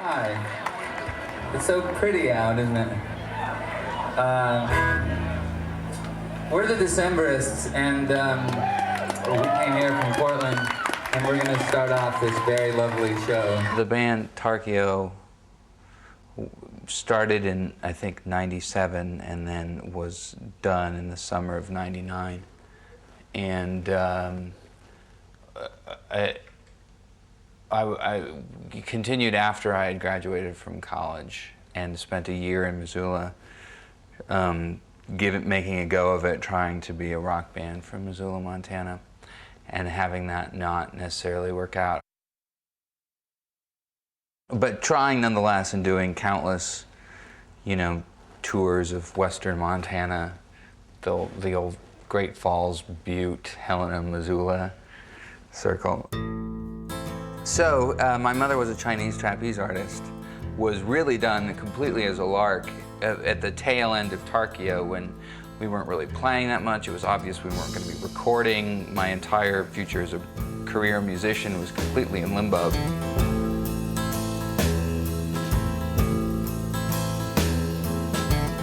Hi. It's so pretty out, isn't it? We're the Decemberists, and we came here from Portland, and we're going to start off this very lovely show. The band Tarkio started in, I think, '97, and then was done in the summer of '99. And I continued after I had graduated from college and spent a year in Missoula, making a go of it, trying to be a rock band from Missoula, Montana, and having that not necessarily work out. But trying nonetheless and doing countless, tours of western Montana, the old Great Falls, Butte, Helena, Missoula circle. So my mother was a Chinese trapeze artist, was really done completely as a lark at the tail end of Tarkio when we weren't really playing that much. It was obvious we weren't going to be recording. My entire future as a career musician was completely in limbo.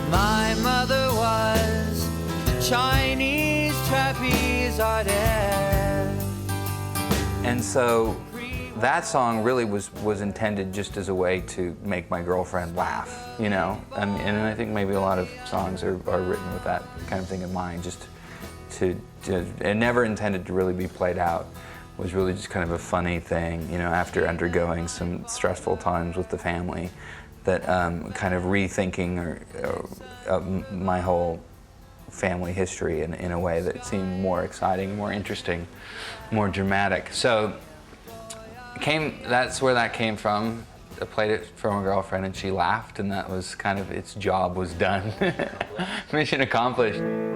My mother was a Chinese trapeze artist. And so that song really was intended just as a way to make my girlfriend laugh, and I think maybe a lot of songs are written with that kind of thing in mind, just and never intended to really be played out. It was really just kind of a funny thing, after undergoing some stressful times with the family, that kind of rethinking my whole family history in a way that seemed more exciting, more interesting, more dramatic. So that's where that came from. I played it for my girlfriend and she laughed, and that was kind of, its job was done. Mission accomplished. And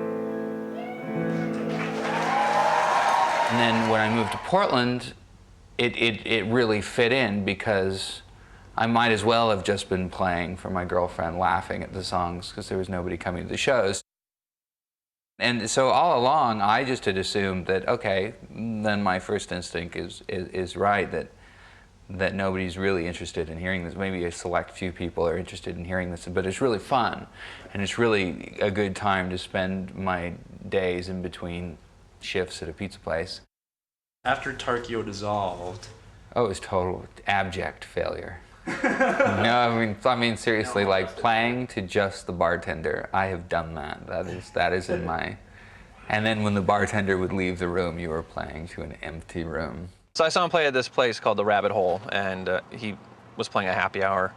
then when I moved to Portland, it really fit in because I might as well have just been playing for my girlfriend, laughing at the songs, because there was nobody coming to the shows. And so all along, I just had assumed that, okay, then my first instinct is right, that nobody's really interested in hearing this. Maybe a select few people are interested in hearing this, but it's really fun, and it's really a good time to spend my days in between shifts at a pizza place. After Tarkio dissolved... Oh, it was total abject failure. No, I mean seriously, like playing to just the bartender. I have done that. That is in my... And then when the bartender would leave the room, you were playing to an empty room. So I saw him play at this place called the Rabbit Hole, and he was playing a happy hour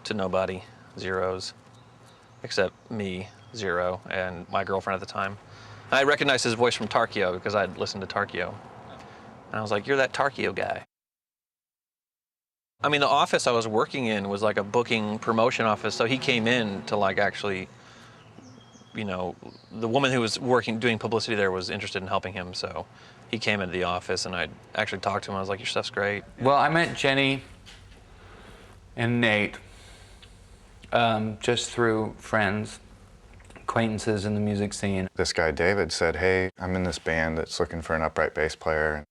to nobody, zeros, except me, zero, and my girlfriend at the time. I recognized his voice from Tarkio because I'd listened to Tarkio. And I was like, "You're that Tarkio guy." I mean, the office I was working in was like a booking promotion office, so he came in to like actually, the woman who was doing publicity there was interested in helping him, so he came into the office and I actually talked to him. I was like, "Your stuff's great." Well, I met Jenny and Nate just through friends, acquaintances in the music scene. This guy, David, said, "Hey, I'm in this band that's looking for an upright bass player.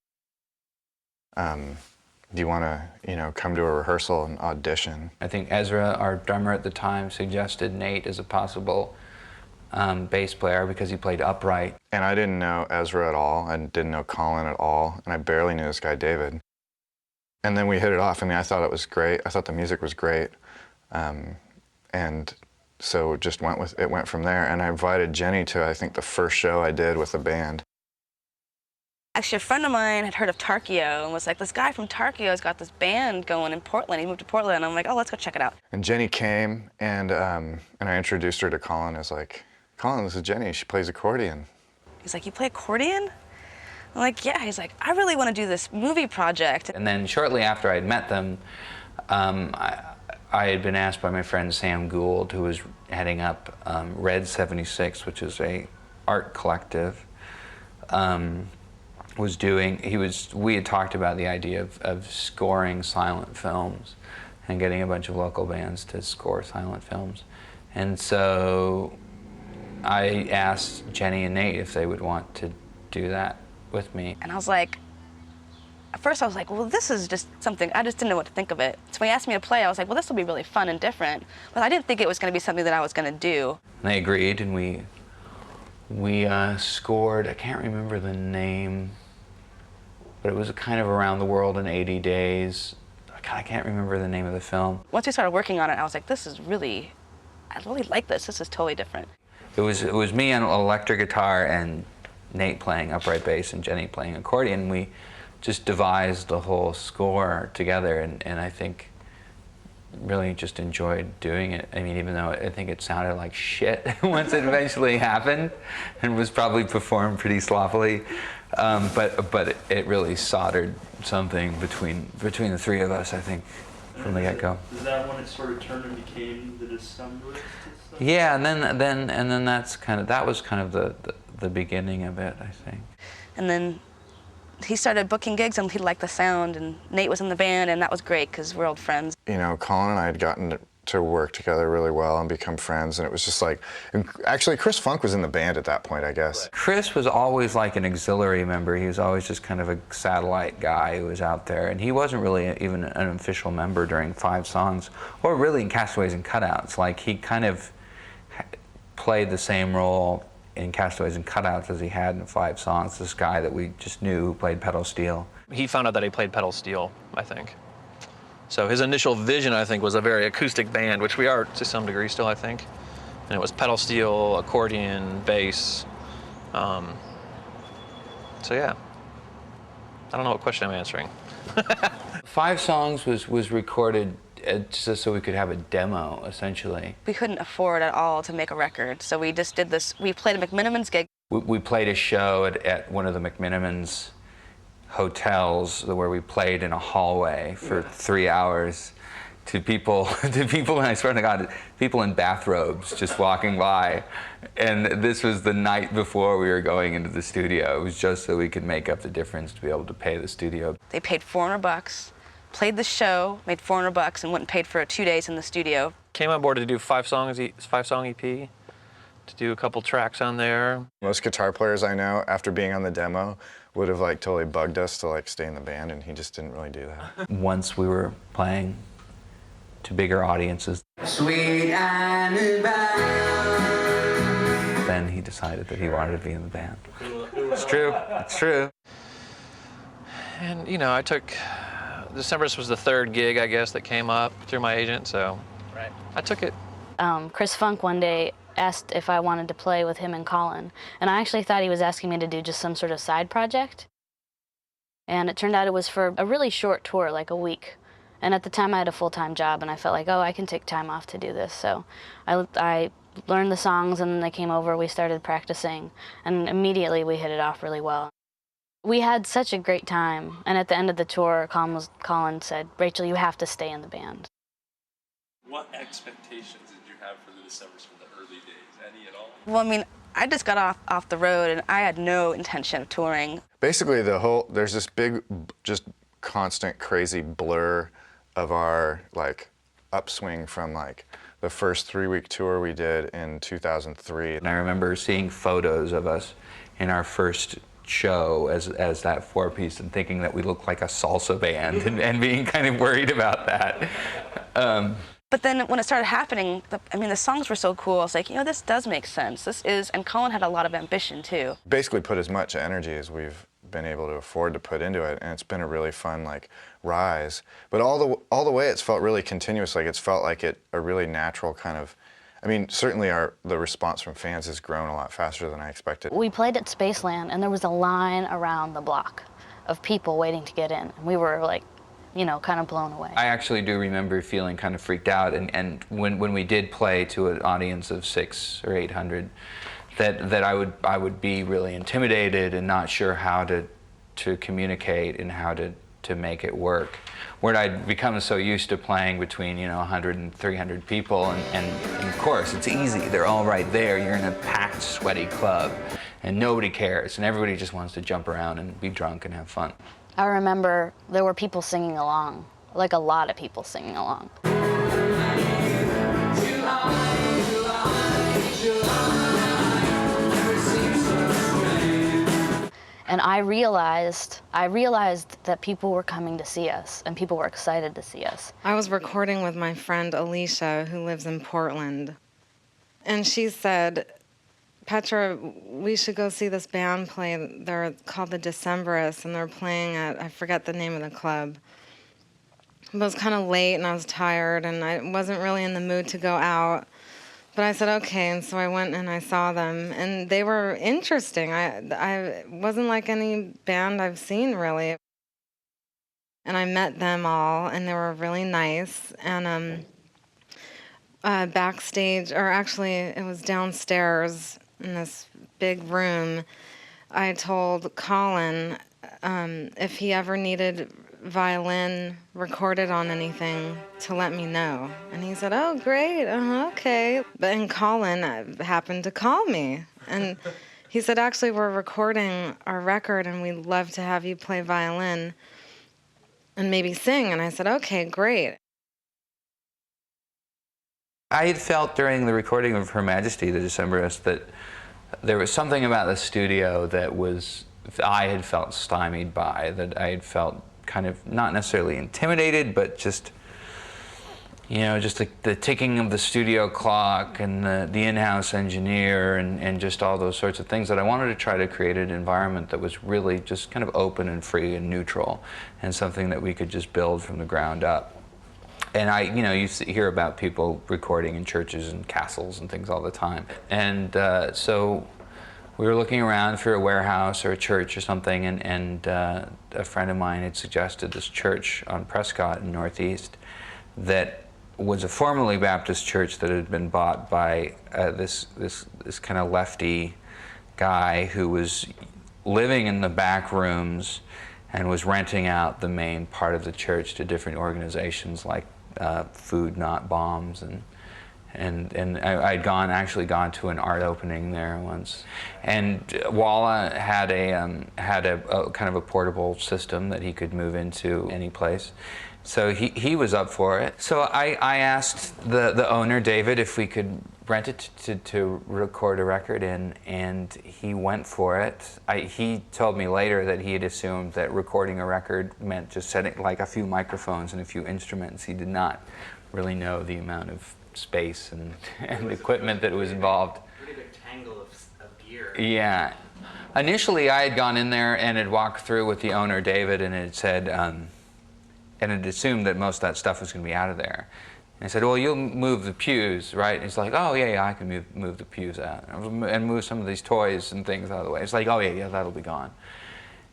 Do you want to, come to a rehearsal and audition?" I think Ezra, our drummer at the time, suggested Nate as a possible bass player because he played upright. And I didn't know Ezra at all. I didn't know Colin at all. And I barely knew this guy, David. And then we hit it off. I mean, I thought it was great. I thought the music was great. And so it went from there. And I invited Jenny to, I think, the first show I did with the band. Actually, a friend of mine had heard of Tarkio and was like, "This guy from Tarkio's got this band going in Portland." He moved to Portland, and I'm like, "Oh, let's go check it out." And Jenny came, and I introduced her to Colin. I was like, "Colin, this is Jenny. She plays accordion." He's like, "You play accordion?" I'm like, "Yeah." He's like, "I really want to do this movie project." And then shortly after I'd met them, I had been asked by my friend Sam Gould, who was heading up Red 76, which is a art collective, we had talked about the idea of scoring silent films and getting a bunch of local bands to score silent films. And so I asked Jenny and Nate if they would want to do that with me. And I was like, At first I was like, well, this is just something, I just didn't know what to think of it. So when he asked me to play, I was like, well, this will be really fun and different. But I didn't think it was going to be something that I was going to do. And they agreed, and we scored, I can't remember the name, but it was kind of Around the World in 80 Days. I can't remember the name of the film. Once we started working on it, I was like, this is really, I really like this. This is totally different. It was me on electric guitar and Nate playing upright bass and Jenny playing accordion. We just devised the whole score together, and I think really just enjoyed doing it. I mean, even though I think it sounded like shit once it eventually happened and was probably performed pretty sloppily, but it really soldered something between the three of us, I think, from the get-go. Is that when it sort of turned and became the Decemberists? Yeah, and then that was kind of the beginning of it, I think. And then he started booking gigs, and he liked the sound, and Nate was in the band, and that was great because we're old friends. You know, Colin and I had gotten to work together really well and become friends, and it was just like, and actually Chris Funk was in the band at that point, I guess. Chris was always like an auxiliary member. He was always just kind of a satellite guy who was out there, and he wasn't really even an official member during 5 songs, or really in Castaways and Cutouts. Like, he kind of played the same role in Castaways and Cutouts as he had in 5 songs, this guy that we just knew who played pedal steel. He found out that he played pedal steel, I think. So his initial vision, I think, was a very acoustic band, which we are to some degree still, I think. And it was pedal steel, accordion, bass. So yeah, I don't know what question I'm answering. 5 songs was recorded just so we could have a demo, essentially. We couldn't afford at all to make a record, so we just did this. We played a McMiniman's gig. We played a show at one of the McMiniman's hotels where we played in a hallway for 3 hours to people, and I swear to God, people in bathrobes just walking by. And this was the night before we were going into the studio. It was just so we could make up the difference to be able to pay the studio. They paid $400, played the show, made $400, and went and paid for 2 days in the studio. Came on board to do 5-song EP, to do a couple tracks on there. Most guitar players I know, after being on the demo, would have like totally bugged us to like stay in the band, and he just didn't really do that. Once we were playing to bigger audiences, Sweet and bound. then he decided that he wanted to be in the band. It's true, it's true. And, you know, I took, Decemberists was the 3rd gig, I guess, that came up through my agent, so I took it. Chris Funk one day asked if I wanted to play with him and Colin, and I actually thought he was asking me to do just some sort of side project. And it turned out it was for a really short tour, like a week. And at the time I had a full-time job, and I felt like, oh, I can take time off to do this. So I learned the songs, and then they came over, we started practicing, and immediately we hit it off really well. We had such a great time, and at the end of the tour, Colin said, Rachel, you have to stay in the band. What expectations did you have for the Decemberists from the early days? Any at all? Well, I mean, I just got off the road, and I had no intention of touring. Basically, there's this big, just constant crazy blur of our like upswing from like the first 3-week tour we did in 2003. And I remember seeing photos of us in our first show as that 4-piece and thinking that we looked like a salsa band and being kind of worried about that. But then when it started happening, the songs were so cool. I was like, you know, this does make sense. And Colin had a lot of ambition too. Basically put as much energy as we've been able to afford to put into it, and it's been a really fun like rise. But all the way it's felt really continuous. Like it's felt like a really natural kind of. I mean, certainly the response from fans has grown a lot faster than I expected. We played at Spaceland, and there was a line around the block of people waiting to get in. And we were like, you know, kind of blown away. I actually do remember feeling kind of freaked out, and when we did play to an audience of 600 or 800, that I would be really intimidated and not sure how to communicate and how to make it work. Where I'd become so used to playing between 100 and 300 people, and of course it's easy. They're all right there. You're in a packed, sweaty club, and nobody cares, and everybody just wants to jump around and be drunk and have fun. I remember there were people singing along, like a lot of people singing along. And I realized that people were coming to see us, and people were excited to see us. I was recording with my friend Alicia, who lives in Portland. And she said, Petra, we should go see this band play. They're called the Decemberists, and they're playing at, I forget the name of the club. It was kind of late, and I was tired, and I wasn't really in the mood to go out. But I said, okay, and so I went and I saw them, and they were interesting. I wasn't like any band I've seen, really. And I met them all, and they were really nice. And backstage, or actually it was downstairs in this big room, I told Colin if he ever needed violin recorded on anything to let me know. And he said, oh, great, okay. And Colin happened to call me. And he said, actually, we're recording our record, and we'd love to have you play violin and maybe sing. And I said, okay, great. I had felt during the recording of Her Majesty, the Decemberists, that there was something about the studio that I had felt stymied by, that I had felt kind of not necessarily intimidated, but just, you know, just the ticking of the studio clock and the in-house engineer and just all those sorts of things, that I wanted to try to create an environment that was really just kind of open and free and neutral, and something that we could just build from the ground up. And you hear about people recording in churches and castles and things all the time. And so we were looking around for a warehouse or a church or something, and a friend of mine had suggested this church on Prescott in Northeast that was a formerly Baptist church that had been bought by this kind of lefty guy who was living in the back rooms and was renting out the main part of the church to different organizations like Food Not Bombs, and I'd actually gone to an art opening there once, and Walla had a kind of a portable system that he could move into any place, so he was up for it. So I asked the owner, David, if we could rent it to record a record in, and he went for it. He told me later that he had assumed that recording a record meant just setting like a few microphones and a few instruments. He did not really know the amount of space and equipment that was involved. Pretty big tangle of gear. Yeah. Initially, I had gone in there and had walked through with the owner, David, and it said, and had assumed that most of that stuff was going to be out of there. And I said, well, you'll move the pews, right? And he's like, oh, yeah, I can move the pews out. And move some of these toys and things out of the way. It's like, oh, yeah, that'll be gone.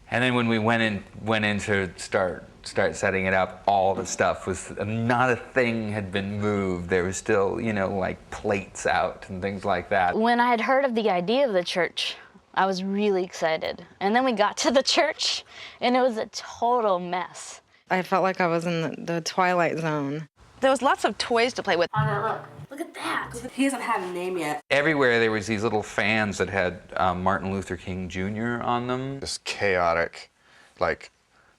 And then when we went in to start setting it up, all the stuff was, not a thing had been moved. There was still, like plates out and things like that. When I had heard of the idea of the church, I was really excited. And then we got to the church, and it was a total mess. I felt like I was in the Twilight Zone. There was lots of toys to play with. Look at that. He hasn't had a name yet. Everywhere there was these little fans that had Martin Luther King Jr. on them. This chaotic, like,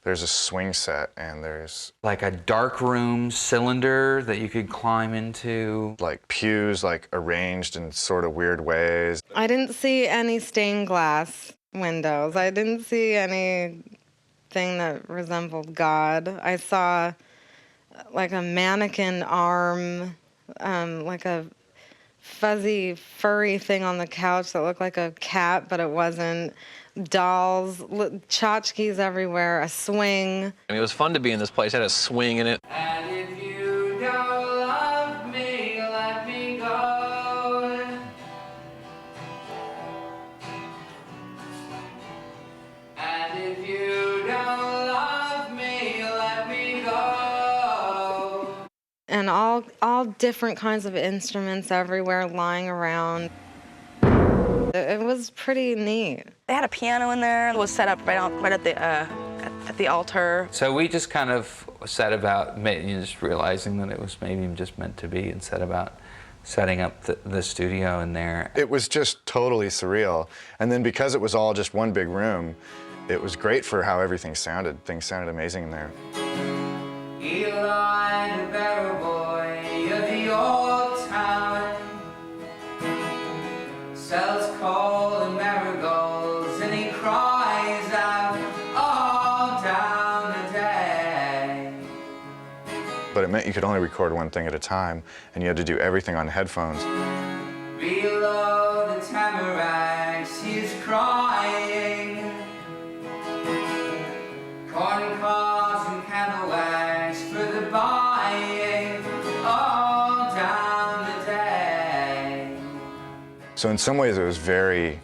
there's a swing set and there's Like a dark room cylinder that you could climb into. like pews like arranged in sort of weird ways. I didn't see any stained glass windows. I didn't see anything that resembled God. I saw like a mannequin arm, like a fuzzy, furry thing on the couch that looked like a cat, but it wasn't. Dolls, tchotchkes everywhere, a swing. I mean, it was fun to be in this place. It had a swing in it. And if you don't love me, let me go. And if you don't love me, let me go. And all different kinds of instruments everywhere lying around. It was pretty neat. They had a piano in there. It was set up right at the altar. So we just kind of set about just realizing that it was maybe just meant to be, and set about setting up the studio in there. It was just totally surreal. And then because it was all just one big room, it was great for how everything sounded. Things sounded amazing in there. Eli, the barrel boy of the old town, sells coal and marigolds, and he cries but it meant you could only record one thing at a time, and you had to do everything on headphones. Below the tamaracks, he's crying. Corn cobs and candle wax for the buying all down the day. So in some ways it was very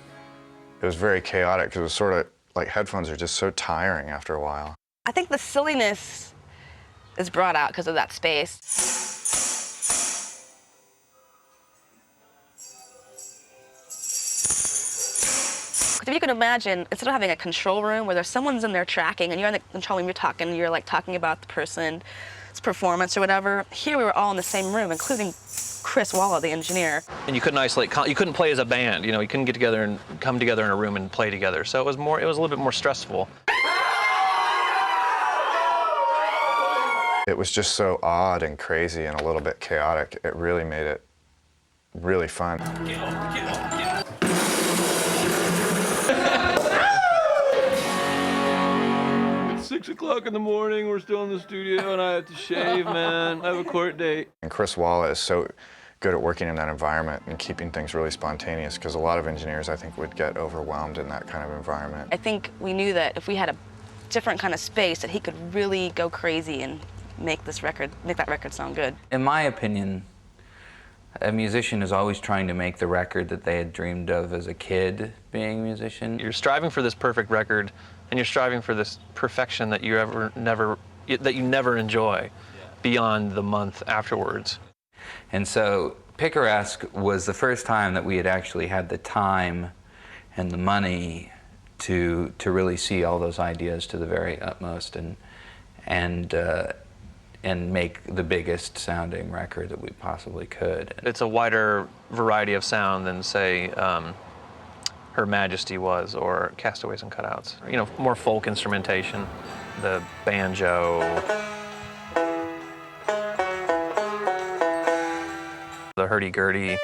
chaotic, because it was sort of like headphones are just so tiring after a while. I think the silliness is brought out because of that space. If you can imagine, instead of having a control room where there's someone's in there tracking and you're in the control room, you're like talking about the person's performance or whatever. Here we were all in the same room, including Chris Walla, the engineer. And you couldn't isolate, you couldn't play as a band, you know, you couldn't get together and come together in a room and play together. So it was a little bit more stressful. It was just so odd and crazy and a little bit chaotic. It really made it really fun. 6 o'clock in the morning, we're still in the studio, and I have to shave, man. I have a court date. And Chris Walla is so good at working in that environment and keeping things really spontaneous, because a lot of engineers, I think, would get overwhelmed in that kind of environment. I think we knew that if we had a different kind of space, that he could really go crazy and make that record sound good. In my opinion, a musician is always trying to make the record that they had dreamed of as a kid being a musician. You're striving for this perfect record, and you're striving for this perfection that you never enjoy beyond the month afterwards. And so Picaresque was the first time that we had actually had the time and the money to really see all those ideas to the very utmost and make the biggest sounding record that we possibly could. It's a wider variety of sound than, say, Her Majesty was, or Castaways and Cutouts. You know, more folk instrumentation, the banjo, the hurdy-gurdy.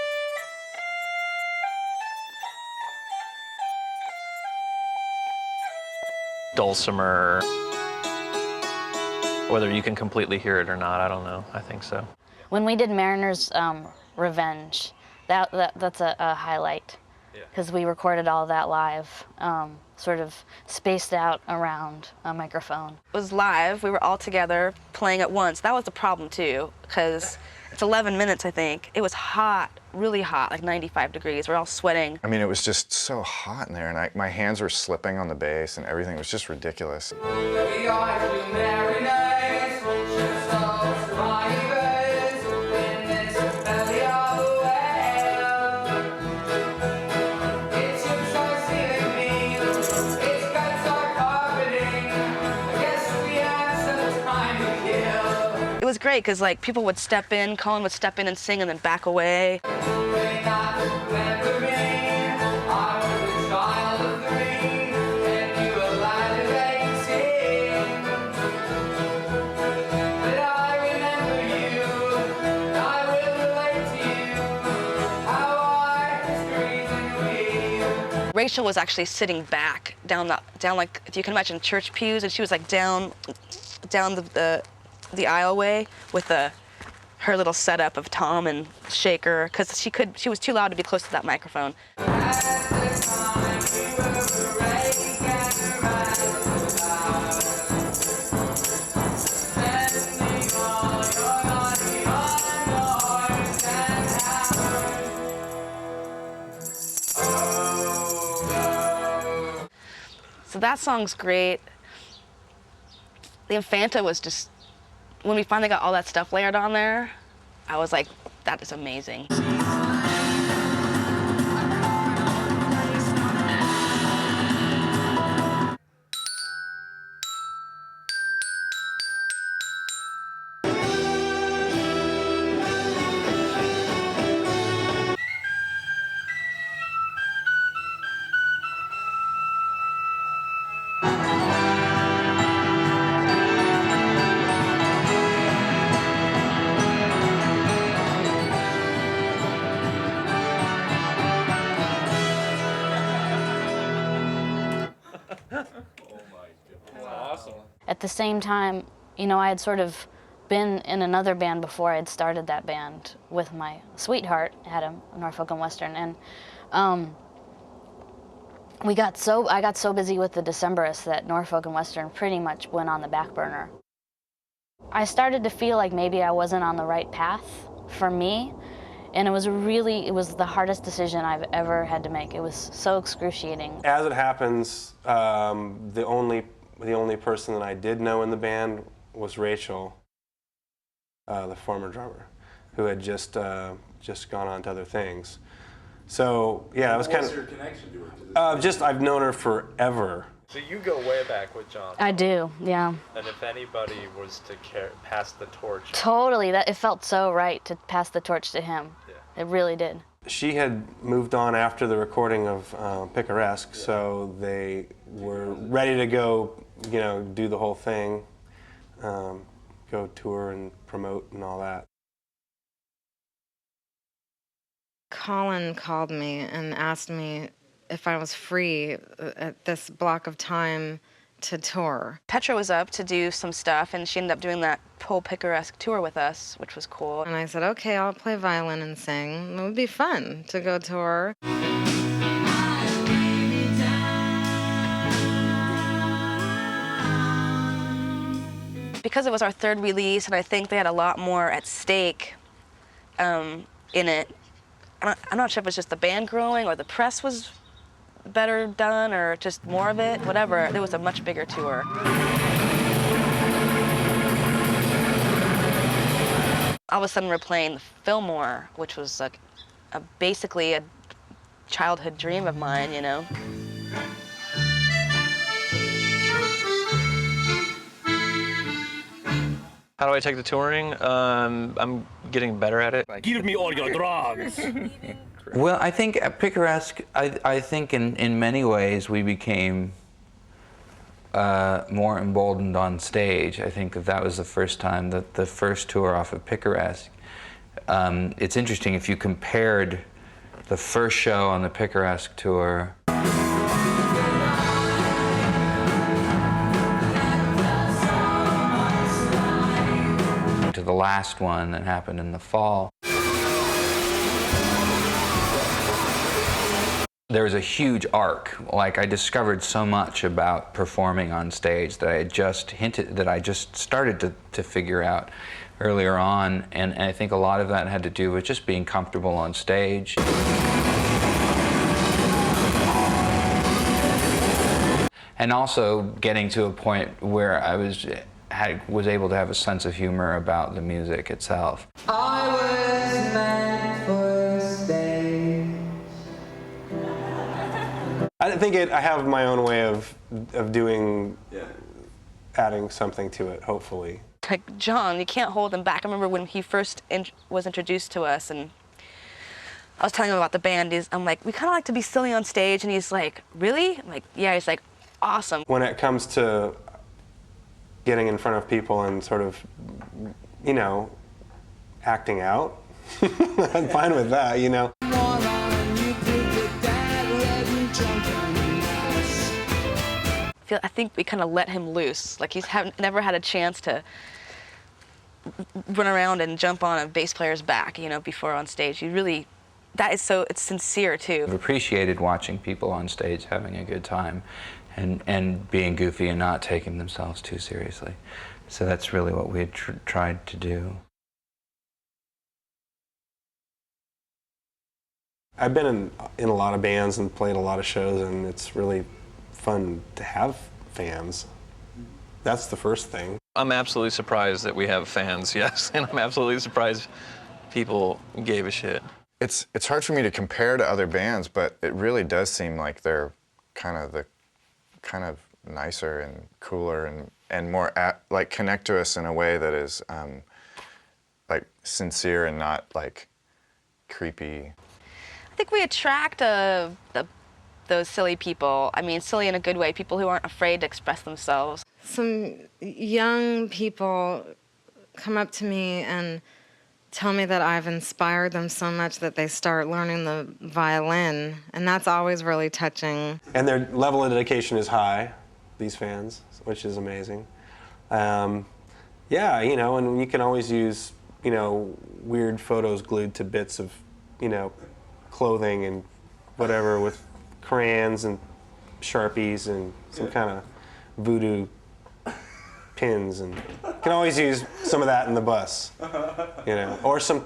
Dulcimer. Whether you can completely hear it or not, I don't know. I think so. When we did Mariner's Revenge, that's a highlight, because we recorded all that live, sort of spaced out around a microphone. It was live. We were all together playing at once. That was the problem too, because it's 11 minutes, I think. It was hot, really hot, like 95 degrees. We're all sweating. I mean, it was just so hot in there, and my hands were slipping on the bass, and everything was just ridiculous. We are two mariners, just all survivors in this belly of a whale. It's your choice to me, its guts are carpeting. I guess we have some time to kill. It was great because like people would step in, Colin would step in and sing and then back away. May not remember me, I was a child of 3, and you were lad of 18. But I remember you, and I will relate to you, how I screamed and we. Rachel was actually sitting back down like, if you can imagine church pews, and she was like down the aisleway with her little setup of tom and shaker, because she was too loud to be close to that microphone. So that song's great. The Infanta was just, when we finally got all that stuff layered on there, I was like, that is amazing. At the same time, you know, I had sort of been in another band before. I'd started that band with my sweetheart at a Norfolk and Western, and I got so busy with the Decemberists that Norfolk and Western pretty much went on the back burner. I started to feel like maybe I wasn't on the right path for me, and it was the hardest decision I've ever had to make. It was so excruciating. As it happens, the only person that I did know in the band was Rachel, the former drummer, who had just gone on to other things. So yeah, it was kind of. What's your connection to her? Just I've known her forever. So you go way back with John. I do, yeah. And if anybody was to pass the torch. Totally, it felt so right to pass the torch to him. Yeah. It really did. She had moved on after the recording of Picaresque, so they were ready to go, do the whole thing, go tour and promote and all that. Colin called me and asked me if I was free at this block of time to tour. Petra was up to do some stuff, and she ended up doing that whole Picaresque tour with us, which was cool. And I said, okay, I'll play violin and sing. It would be fun to go tour. Because it was our third release, and I think they had a lot more at stake in it, I'm not sure if it was just the band growing or the press was better done or just more of it, whatever. It was a much bigger tour. All of a sudden we're playing the Fillmore, which was like basically a childhood dream of mine, How do I take the touring? I'm getting better at it. Give me all your drugs. Well, I think at Picaresque, I think in many ways we became more emboldened on stage. I think that was the first time that the first tour off of Picaresque. It's interesting if you compared the first show on the Picaresque tour to the last one that happened in the fall. There was a huge arc. Like, I discovered so much about performing on stage that I just started to figure out earlier on, and I think a lot of that had to do with just being comfortable on stage. And also getting to a point where I was able to have a sense of humor about the music itself. I was meant for stage. I think I have my own way of doing, adding something to it, hopefully. Like John, you can't hold him back. I remember when he first was introduced to us, and I was telling him about the band. I'm like, we kind of like to be silly on stage, and he's like, really? I'm like, yeah. He's like, awesome. When it comes to getting in front of people and sort of, acting out, I'm fine with that, I think we kind of let him loose. Like, he's never had a chance to run around and jump on a bass player's back, before on stage. It's sincere too. I've appreciated watching people on stage having a good time and being goofy and not taking themselves too seriously. So that's really what we had tried to do. I've been in a lot of bands and played a lot of shows, and it's really fun to have fans. That's the first thing. I'm absolutely surprised that we have fans, yes, and I'm absolutely surprised people gave a shit. It's hard for me to compare to other bands, but it really does seem like they're kind of nicer and cooler and more like connect to us in a way that is like sincere and not like creepy. I think we attract those silly people. I mean, silly in a good way, people who aren't afraid to express themselves. Some young people come up to me and tell me that I've inspired them so much that they start learning the violin, and that's always really touching. And their level of dedication is high, these fans, which is amazing. Yeah, you know, and you can always use, you know, weird photos glued to bits of, you know, clothing and whatever with crayons and Sharpies and some kind of voodoo pins, and you can always use some of that in the bus, you know, or some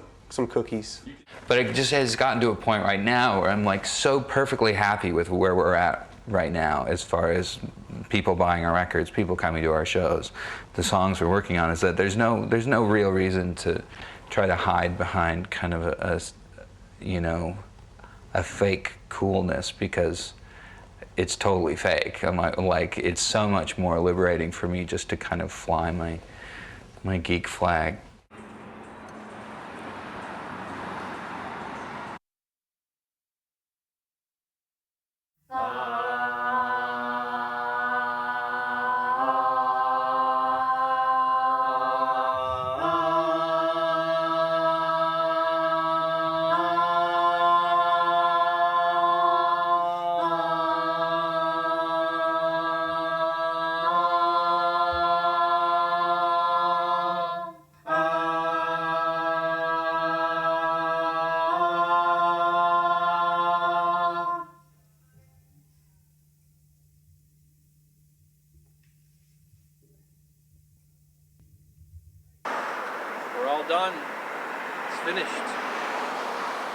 cookies. But it just has gotten to a point right now where I'm like so perfectly happy with where we're at right now as far as people buying our records, people coming to our shows, the songs we're working on, is that there's no real reason to try to hide behind kind of you know, a fake coolness, because it's totally fake. I'm like it's so much more liberating for me just to kind of fly my geek flag. We're all done. It's finished.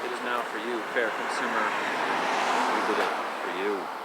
It is now for you, fair consumer. We did it for you.